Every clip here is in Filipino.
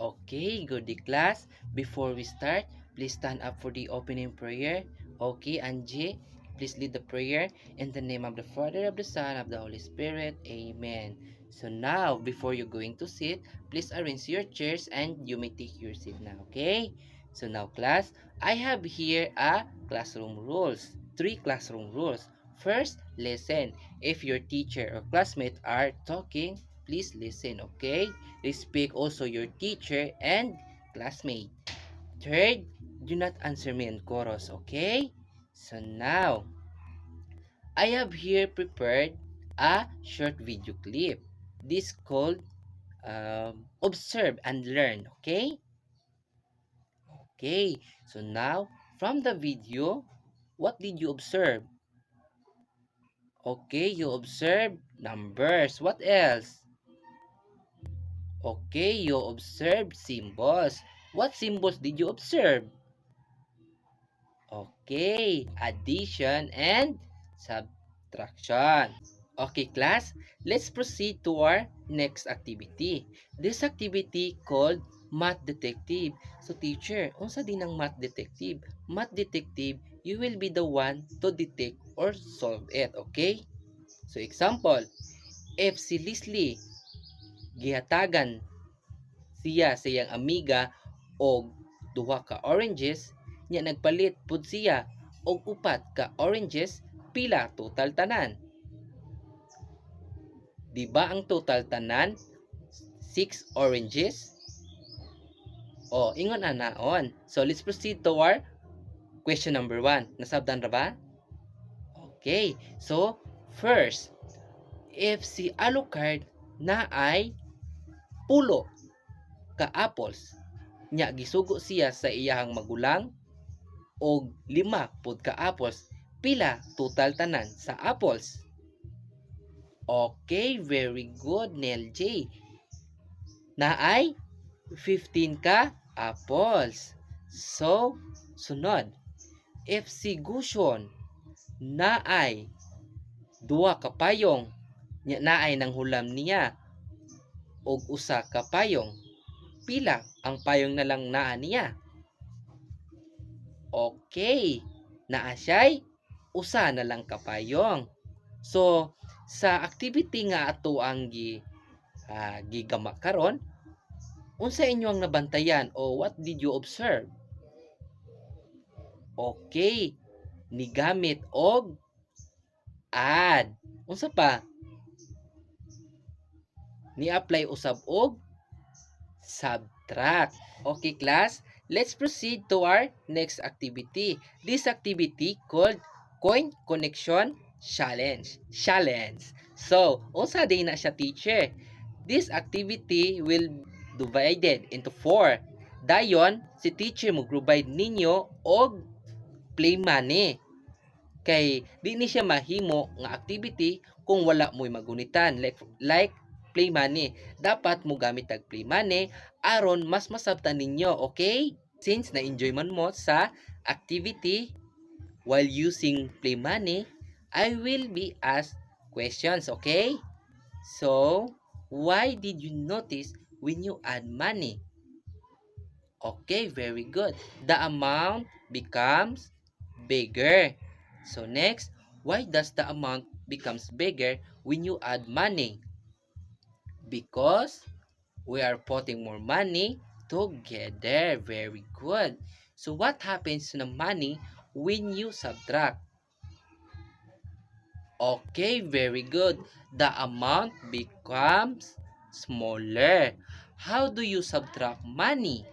Okay, good day class. Before we start, please stand up for the opening prayer. Okay, Angie, please lead the prayer in the name of the Father, of the Son, of the Holy Spirit. Amen. So now, before you're going to sit, please arrange your chairs and you may take your seat now, okay? So now class, I have here a classroom rules. 3 classroom rules. First, listen. If your teacher or classmate are talking, please listen, okay? Respect also your teacher and classmate. Third, do not answer me in chorus, okay? So now, I have here prepared a short video clip. This called Observe and Learn, okay? Okay, so now, from the video, what did you observe? Okay, you observe numbers. What else? Okay, you observe symbols. What symbols did you observe? Okay, addition and subtraction. Okay, class, let's proceed to our next activity. This activity called Math Detective. So, teacher, unsa din ang Math Detective? Math Detective, you will be the one to detect or solve it, okay? So, example, if si Leslie gihatagan siya sa iyang amiga og duha ka oranges, nya nagpalit pud siya og upat ka oranges, pila total tanan? Di ba ang total tanan 6 oranges? O, ingon anaon. So, let's proceed to our question number 1. Nasabdan ra ba? Okay. So, first, if si Alucard na ay pulo ka apples, nya gisugo siya sa iyahang magulang og 5 pud ka apples, pila total tanan sa apples? Okay, very good, Nel J. Naay 15 ka apples. So, sunod. If si Gusion naay duha ka payong, nya naay nang hulam niya og usa ka payong, pila ang payong na lang naa niya? Okay, naa siya'y usa na lang ka payong. So, sa activity nga ato ang gigama karon, unsa inyo ang nabantayan o what did you observe? Okay, nigamit og add. Unsa pa? Ni-apply usab og subtract. Okay, class, let's proceed to our next activity. This activity called Coin Connection Challenge. So, unsa din na siya, teacher? This activity will divided into 4. Dayon, si teacher mo provide ninyo og play money. Kay di ni siya mahimo nga activity kung wala mo'y magunitan like play money. Dapat mo gamit tag play money aron mas masabtan ninyo, okay? Since na-enjoy man mo sa activity while using play money, I will be asked questions, okay? So, why did you notice when you add money? Okay, very good. The amount becomes bigger. So next, why does the amount becomes bigger when you add money? Because we are putting more money together. Very good. So what happens to the money when you subtract? Okay, very good. The amount becomes smaller. How do you subtract money?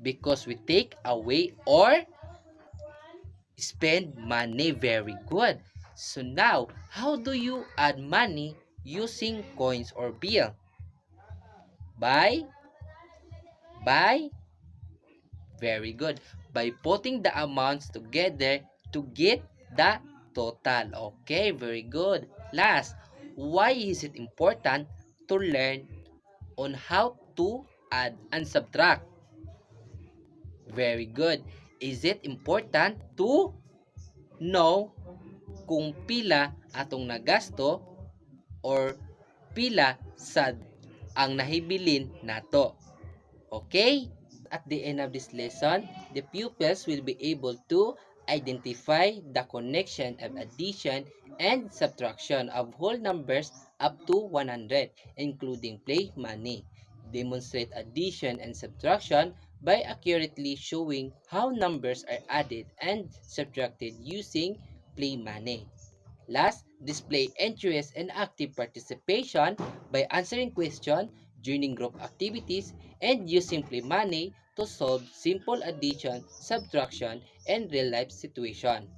Because we take away or spend money. Very good. So now, how do you add money using coins or bill? By very good. By putting the amounts together to get the total. Okay, very good. Last, why is it important to learn on how to add and subtract? Very good. Is it important to know kung pila atong nagasto or pila sad ang nahibilin nato. Okay? At the end of this lesson, the pupils will be able to identify the connection of addition and subtraction of whole numbers up to 100, including play money. Demonstrate addition and subtraction by accurately showing how numbers are added and subtracted using play money. Last, display interest and active participation by answering questions, joining group activities, and using play money to solve simple addition, subtraction, and real-life situation.